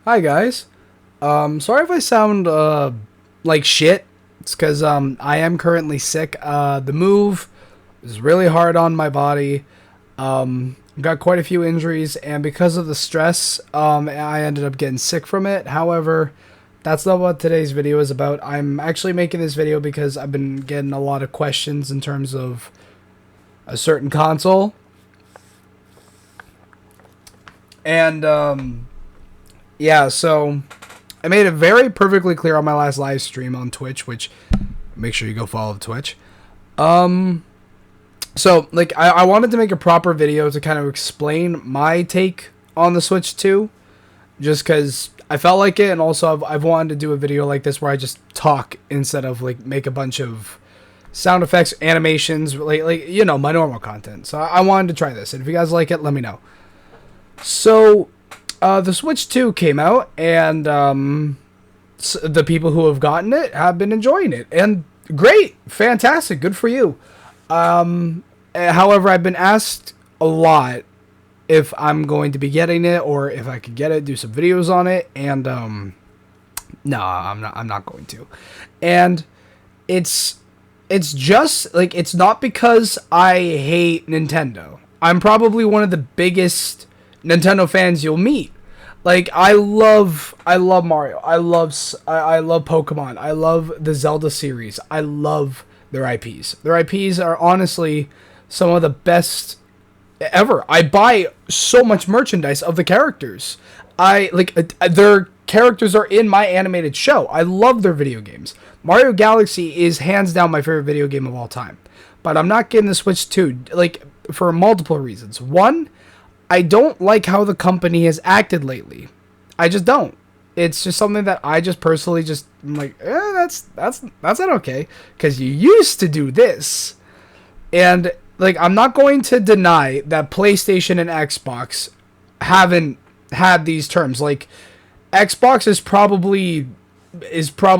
Hi guys. Sorry if I sound like shit. It's because I am currently sick. The move is really hard on my body. Got quite a few injuries, and because of the stress, I ended up getting sick from it. However, that's not what today's video is about. I'm actually making this video because I've been getting a lot of questions in terms of a certain console, and yeah, so I made it very perfectly clear on my last live stream on Twitch, which make sure you go follow the Twitch. So like I wanted to make a proper video to kind of explain my take on the Switch 2, just because I felt like it, and also I've wanted to do a video like this where I just talk instead of like make a bunch of sound effects, animations, like you know, my normal content. So I wanted to try this, and if you guys like it, let me know. So the Switch 2 came out, and the people who have gotten it have been enjoying it. And great, fantastic, good for you. However, I've been asked a lot if I'm going to be getting it, or if I could get it, do some videos on it, and no, I'm not going to. And it's just like, it's not because I hate Nintendo. I'm probably one of the biggest Nintendo fans you'll meet. Like, I love Mario. I love Pokemon. I love the Zelda series. I love their IPs. Their IPs are honestly some of the best ever. I buy so much merchandise of the characters. Their characters are in my animated show. I love their video games. Mario Galaxy is hands down my favorite video game of all time. But I'm not getting the Switch 2, like, for multiple reasons. One, I don't like how the company has acted lately. I just don't. It's just something that I just personally just, I'm like, that's not okay, because you used to do this. And like, I'm not going to deny that PlayStation and Xbox haven't had these terms. Like, Xbox is probably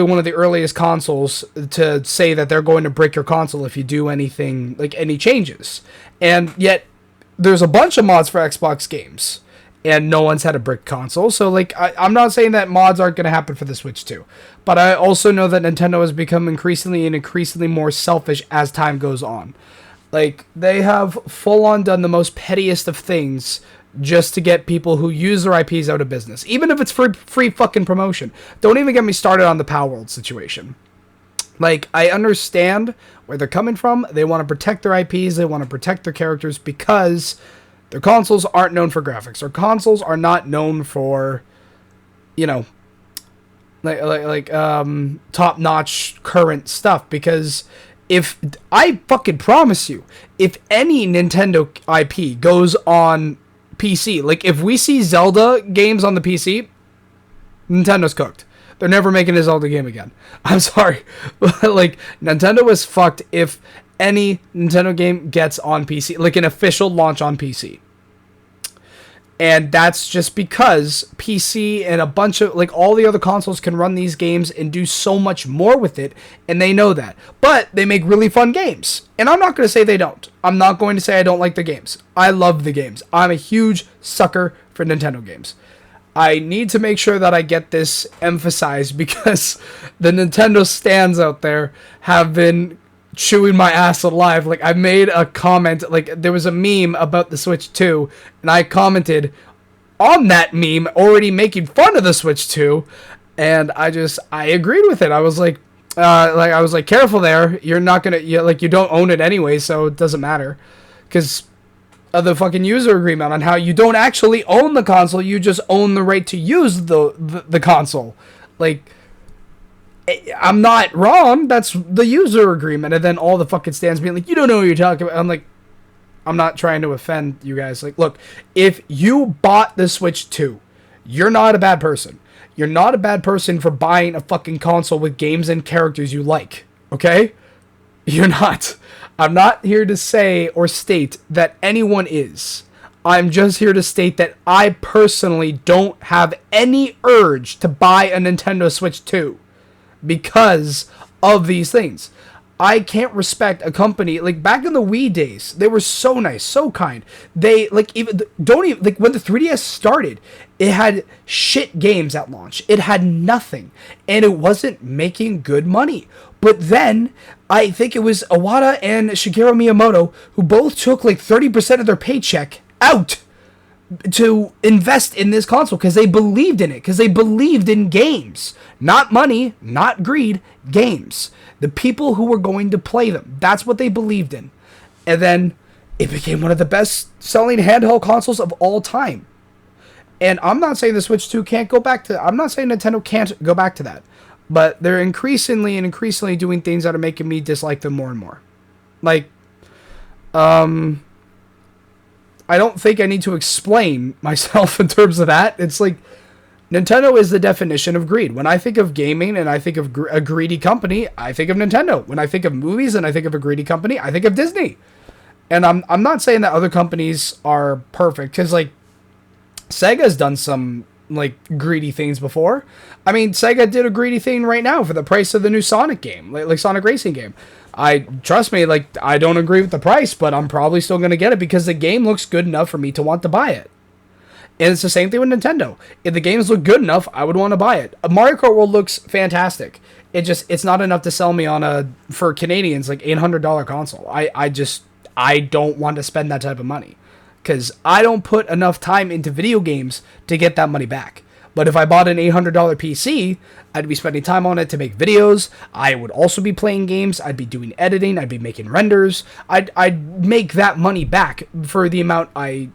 one of the earliest consoles to say that they're going to break your console if you do anything, like any changes. And yet there's a bunch of mods for Xbox games, and no one's had a brick console. So, like, I'm not saying that mods aren't going to happen for the Switch 2. But I also know that Nintendo has become increasingly more selfish as time goes on. Like, they have full-on done the most pettiest of things just to get people who use their IPs out of business. Even if it's free fucking promotion. Don't even get me started on the Palworld situation. Like, I understand where they're coming from. They want to protect their IPs. They want to protect their characters because their consoles aren't known for graphics. Their consoles are not known for, you know, top-notch current stuff. Because if I fucking promise you, if any Nintendo IP goes on PC, like if we see Zelda games on the PC, Nintendo's cooked. They're never making a Zelda game again. I'm sorry. Like, Nintendo is fucked if any Nintendo game gets on PC. Like, an official launch on PC. And that's just because PC and a bunch of, like, all the other consoles can run these games and do so much more with it. And they know that. But they make really fun games. And I'm not going to say they don't. I'm not going to say I don't like the games. I love the games. I'm a huge sucker for Nintendo games. I need to make sure that I get this emphasized because the Nintendo stands out there have been chewing my ass alive. Like, I made a comment, like, there was a meme about the Switch 2, and I commented on that meme already making fun of the Switch 2, and I agreed with it. I was like, careful there. You're not gonna, you don't own it anyway, so it doesn't matter. Because of the fucking user agreement on how you don't actually own the console, you just own the right to use the console. Like, I'm not wrong, that's the user agreement. And then all the fucking stands being like, you don't know what you're talking about. I'm like, I'm not trying to offend you guys. Like, look, if you bought the Switch 2, you're not a bad person. You're not a bad person for buying a fucking console with games and characters you like, okay? You're not. I'm not here to say or state that anyone is. I'm just here to state that I personally don't have any urge to buy a Nintendo Switch 2 because of these things. I can't respect a company like back in the Wii days. They were so nice, so kind. They like even don't even like when the 3DS started, it had shit games at launch. It had nothing, and it wasn't making good money. But then I think it was Iwata and Shigeru Miyamoto who both took like 30% of their paycheck out to invest in this console because they believed in it, because they believed in games. Not money, not greed, games. The people who were going to play them. That's what they believed in. And then it became one of the best selling handheld consoles of all time. And I'm not saying the Switch 2 can't go back to... I'm not saying Nintendo can't go back to that. But they're increasingly doing things that are making me dislike them more and more. Like, I don't think I need to explain myself in terms of that. It's like, Nintendo is the definition of greed. When I think of gaming and I think of a greedy company, I think of Nintendo. When I think of movies and I think of a greedy company, I think of Disney. And I'm not saying that other companies are perfect, because, like, Sega's done some, like, greedy things before. I mean, Sega did a greedy thing right now for the price of the new Sonic game, like Sonic Racing game. Trust me, like, I don't agree with the price, but I'm probably still going to get it because the game looks good enough for me to want to buy it. And it's the same thing with Nintendo. If the games look good enough, I would want to buy it. Mario Kart World looks fantastic. It's not enough to sell me on for Canadians, like, $800 console. I don't want to spend that type of money, because I don't put enough time into video games to get that money back. But if I bought an $800 PC, I'd be spending time on it to make videos. I would also be playing games. I'd be doing editing. I'd be making renders. I'd make that money back for the amount of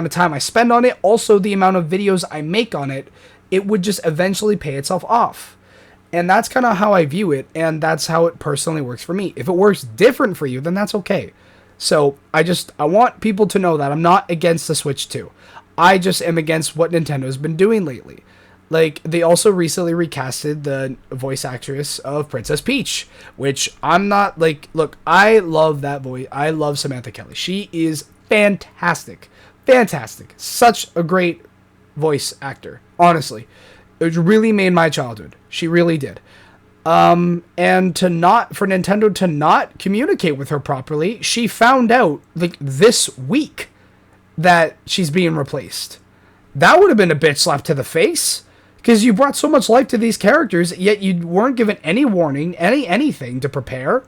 time I spend on it. Also, the amount of videos I make on it. It would just eventually pay itself off. And that's kind of how I view it. And that's how it personally works for me. If it works different for you, then that's okay. So I want people to know that I'm not against the Switch 2. I just am against what Nintendo's been doing lately. Like, they also recently recasted the voice actress of Princess Peach, which I'm not, like, look, I love that voice. I love Samantha Kelly. She is fantastic. Fantastic. Such a great voice actor, honestly. It really made my childhood. She really did. And for Nintendo to not communicate with her properly, she found out, like, this week that she's being replaced. That would have been a bitch slap to the face, because you brought so much life to these characters, yet you weren't given any warning, anything to prepare.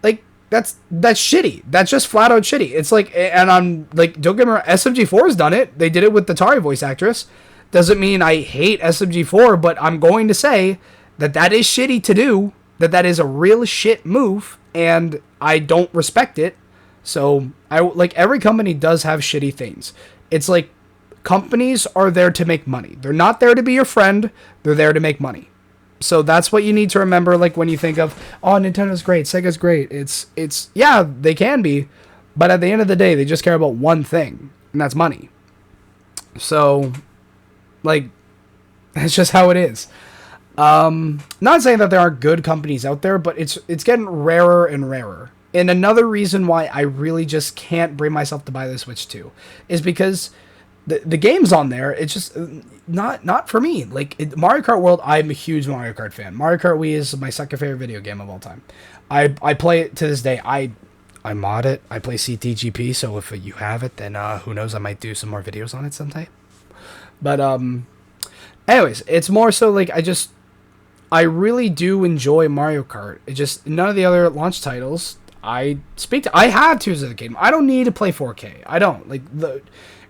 Like, that's shitty. That's just flat out shitty. It's like, and I'm like, don't get me wrong, SMG4's done it. They did it with the Tari voice actress. Doesn't mean I hate SMG4, but I'm going to say that is shitty to do, that is a real shit move, and I don't respect it. So, every company does have shitty things. It's like, companies are there to make money. They're not there to be your friend. They're there to make money. So that's what you need to remember, like, when you think of, oh, Nintendo's great, Sega's great. It's yeah, they can be, but at the end of the day, they just care about one thing, and that's money. So, like, that's just how it is. Not saying that there aren't good companies out there, but it's getting rarer and rarer. And another reason why I really just can't bring myself to buy the Switch 2 is because the games on there, it's just not for me. Like, Mario Kart World, I'm a huge Mario Kart fan. Mario Kart Wii is my second favorite video game of all time. I play it to this day. I mod it. I play CTGP, so if you have it, then who knows, I might do some more videos on it sometime. But anyways, it's more so like I really do enjoy Mario Kart. It just, none of the other launch titles I have Tears of the Kingdom. I don't need to play 4K. I don't. Like, the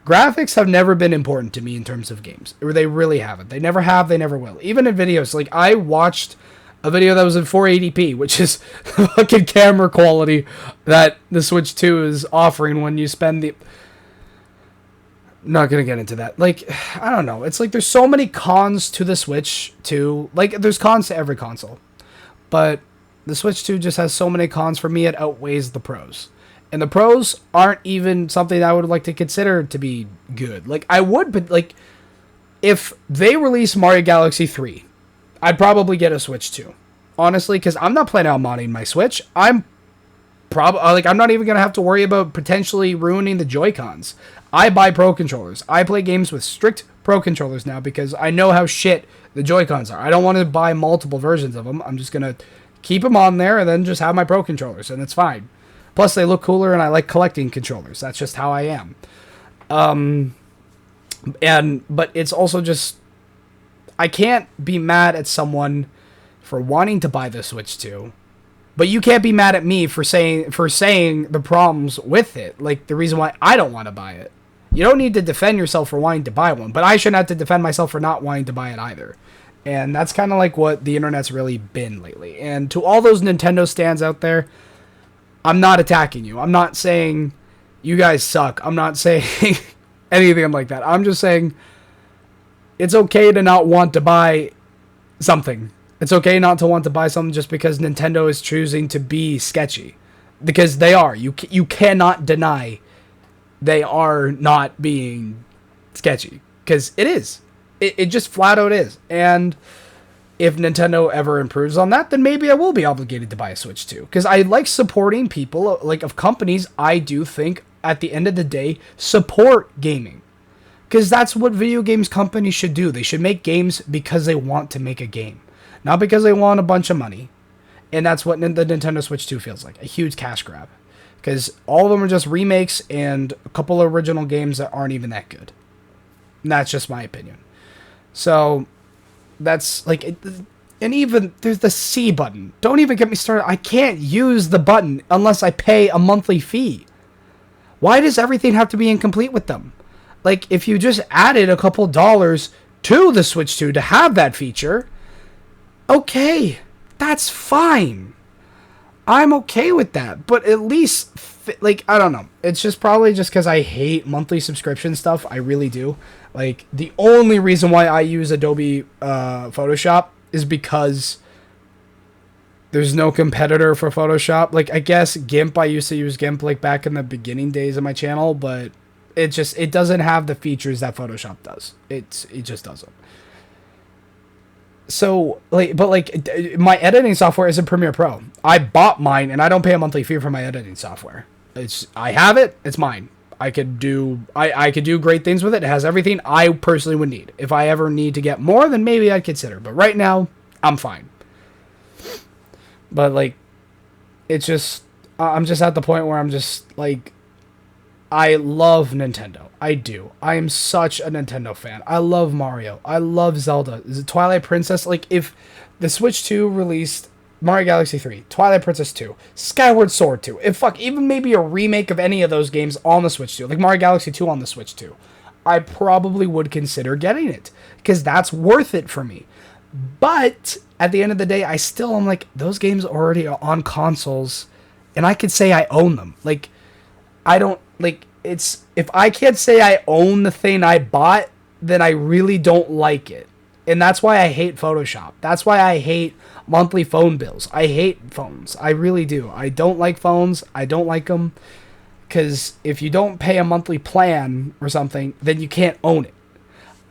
graphics have never been important to me in terms of games. They really haven't. They never have, they never will. Even in videos, like, I watched a video that was in 480p, which is fucking camera quality that the Switch 2 is offering when you spend the... Not gonna get into that. Like, I don't know. It's like there's so many cons to the Switch 2. Like, there's cons to every console. But the Switch 2 just has so many cons. For me, it outweighs the pros. And the pros aren't even something I would like to consider to be good. Like, I would, but, like, if they release Mario Galaxy 3, I'd probably get a Switch 2. Honestly, because I'm not planning on modding my Switch. I'm not even going to have to worry about potentially ruining the Joy-Cons. I buy Pro Controllers. I play games with strict Pro Controllers now because I know how shit the Joy-Cons are. I don't want to buy multiple versions of them. I'm just going to keep them on there and then just have my Pro controllers, and it's fine. Plus, they look cooler, and I like collecting controllers. That's just how I am. But it's also just, I can't be mad at someone for wanting to buy the Switch 2, but you can't be mad at me for saying the problems with it, like the reason why I don't want to buy it. You don't need to defend yourself for wanting to buy one, but I shouldn't have to defend myself for not wanting to buy it either. And that's kind of like what the internet's really been lately. And to all those Nintendo stands out there, I'm not attacking you. I'm not saying you guys suck. I'm not saying anything like that. I'm just saying it's okay to not want to buy something. It's okay not to want to buy something just because Nintendo is choosing to be sketchy. Because they are. You cannot deny they are not being sketchy. Because it is. It just flat out is. And if Nintendo ever improves on that, then maybe I will be obligated to buy a Switch 2. Because I like supporting people, like of companies, I do think at the end of the day, support gaming. Because that's what video games companies should do. They should make games because they want to make a game. Not because they want a bunch of money. And that's what the Nintendo Switch 2 feels like. A huge cash grab. Because all of them are just remakes and a couple of original games that aren't even that good. And that's just my opinion. So, that's like... And even, there's the C button. Don't even get me started. I can't use the button unless I pay a monthly fee. Why does everything have to be incomplete with them? Like, if you just added a couple dollars to the Switch 2 to have that feature, okay, that's fine. I'm okay with that. But at least, like, I don't know. It's just probably just because I hate monthly subscription stuff. I really do. Like, the only reason why I use Adobe Photoshop is because there's no competitor for Photoshop. Like, I guess GIMP, I used to use GIMP, like, back in the beginning days of my channel, but it doesn't have the features that Photoshop does. It just doesn't. So, like, but, like, my editing software isn't Premiere Pro. I bought mine, and I don't pay a monthly fee for my editing software. I have it, it's mine. I could do great things with it. It has everything I personally would need. If I ever need to get more, then maybe I'd consider. But right now, I'm fine. But, like, it's just... I'm just at the point where I'm just, like... I love Nintendo. I do. I am such a Nintendo fan. I love Mario. I love Zelda. Is it Twilight Princess? Like, if the Switch 2 released Mario Galaxy 3, Twilight Princess 2, Skyward Sword 2, even maybe a remake of any of those games on the Switch 2, like Mario Galaxy 2 on the Switch 2, I probably would consider getting it. Because that's worth it for me. But at the end of the day, I still am like, those games are already on consoles, and I could say I own them. Like, I don't, like, it's, if I can't say I own the thing I bought, then I really don't like it. And that's why I hate Photoshop. That's why I hate monthly phone bills. I hate phones. I really do. I don't like phones. I don't like them. Because if you don't pay a monthly plan or something, then you can't own it.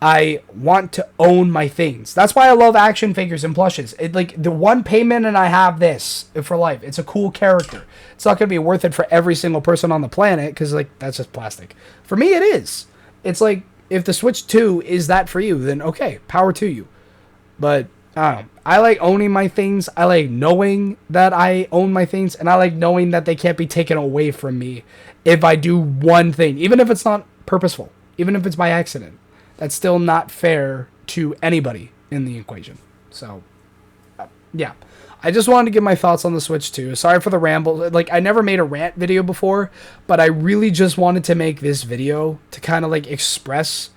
I want to own my things. That's why I love action figures and plushes. Like, the one payment and I have this for life. It's a cool character. It's not going to be worth it for every single person on the planet because, like, that's just plastic. For me, it is. It's like, if the Switch 2 is that for you, then okay, power to you. But, I don't know. I like owning my things. I like knowing that I own my things. And I like knowing that they can't be taken away from me if I do one thing. Even if it's not purposeful. Even if it's by accident. That's still not fair to anybody in the equation. So, yeah. I just wanted to give my thoughts on the Switch 2. Sorry for the ramble. Like, I never made a rant video before, but I really just wanted to make this video to kind of, like, express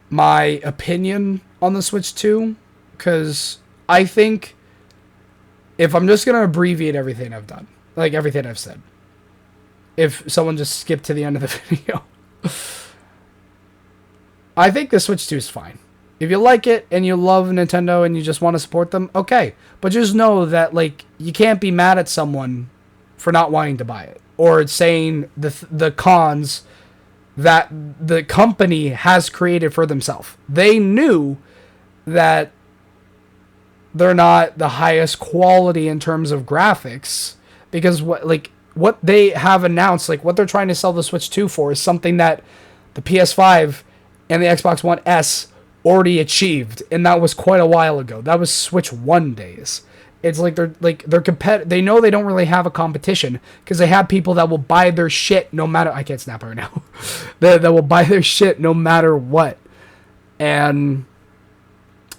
my opinion on the Switch 2. Because I think if I'm just going to abbreviate everything I've done, like everything I've said, if someone just skipped to the end of the video... I think the Switch 2 is fine. If you like it and you love Nintendo and you just want to support them, okay. But just know that, like, you can't be mad at someone for not wanting to buy it. Or saying the cons that the company has created for themselves. They knew that they're not the highest quality in terms of graphics. Because what they have announced, like what they're trying to sell the Switch 2 for is something that the PS5 and the Xbox One S already achieved, and that was quite a while ago. That was Switch 1 days. It's like they know they don't really have a competition because they have people that will buy their shit no matter. I can't snap right now. that will buy their shit no matter what, and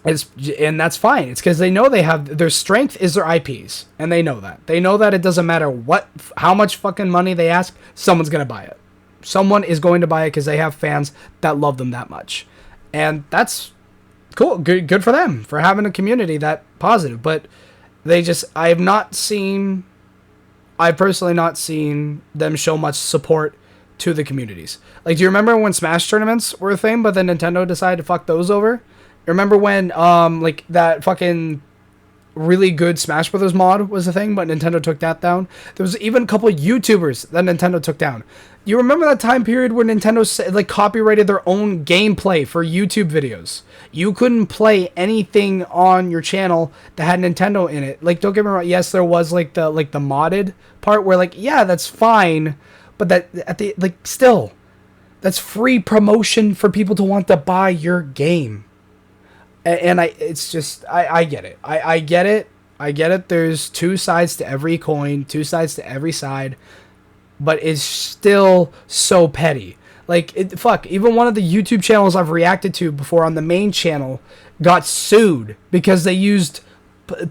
that's fine. It's because they know they have their strength is their IPs, and they know that. They know that it doesn't matter how much fucking money they ask, someone's gonna buy it. Someone is going to buy it because they have fans that love them that much, and that's cool. Good for them for having a community that positive, but. I've personally not seen them show much support to the communities. Like, do you remember when Smash tournaments were a thing, but then Nintendo decided to fuck those over? Remember when, like, that fucking really good Smash Brothers mod was a thing, but Nintendo took that down? There was even a couple of YouTubers that Nintendo took down. You remember that time period where Nintendo, like, copyrighted their own gameplay for YouTube videos? You couldn't play anything on your channel that had Nintendo in it. Like, don't get me wrong. Yes, there was, like the modded part where, like, yeah, that's fine. But still, that's free promotion for people to want to buy your game. And I get it. I get it. I get it. There's two sides to every coin, two sides to every side. But it's still so petty. Like, even one of the YouTube channels I've reacted to before on the main channel got sued because they used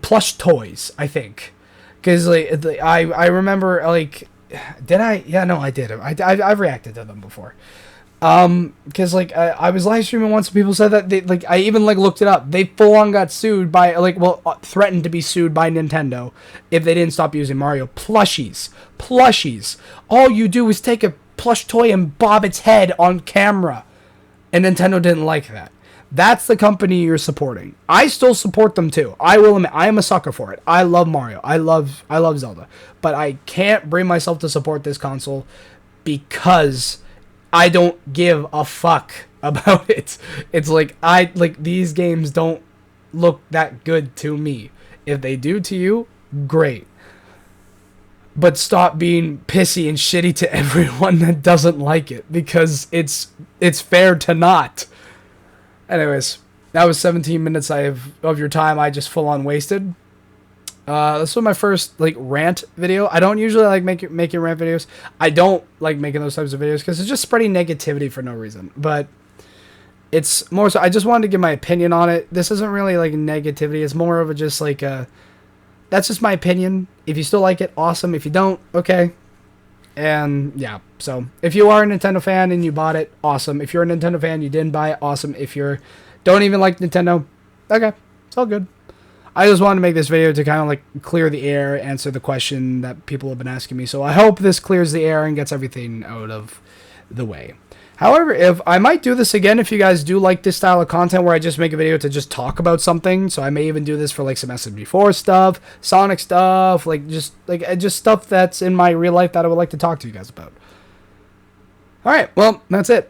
plush toys, I think. Because, like, I remember, like, did I? Yeah, no, I did. I've reacted to them before. Because, like, I was live streaming once and people said that they, like, I even, like, looked it up. They full on got sued by, like, threatened to be sued by Nintendo if they didn't stop using Mario. Plushies. All you do is take a plush toy and bob its head on camera. And Nintendo didn't like that. That's the company you're supporting. I still support them too. I will admit, I am a sucker for it. I love Mario. I love Zelda. But I can't bring myself to support this console because I don't give a fuck about it. It's like, these games don't look that good to me. If they do to you, great. But stop being pissy and shitty to everyone that doesn't like it, because it's fair to not. Anyways, that was 17 minutes of your time I just full on wasted. This was my first, like, rant video. I don't usually like making rant videos. I don't like making those types of videos because it's just spreading negativity for no reason. But it's more so I just wanted to give my opinion on it. This isn't really like negativity. It's more of a just like that's just my opinion. If you still like it, awesome. If you don't, okay. And yeah, so if you are a Nintendo fan and you bought it, awesome. If you're a Nintendo fan, you didn't buy it, awesome. If you don't even like Nintendo, okay, it's all good. I just wanted to make this video to kind of like clear the air, answer the question that people have been asking me. So I hope this clears the air and gets everything out of the way. However, if I might do this again, if you guys do like this style of content where I just make a video to just talk about something, so I may even do this for like some SMG4 stuff, Sonic stuff, just stuff that's in my real life that I would like to talk to you guys about. All right, well, that's it.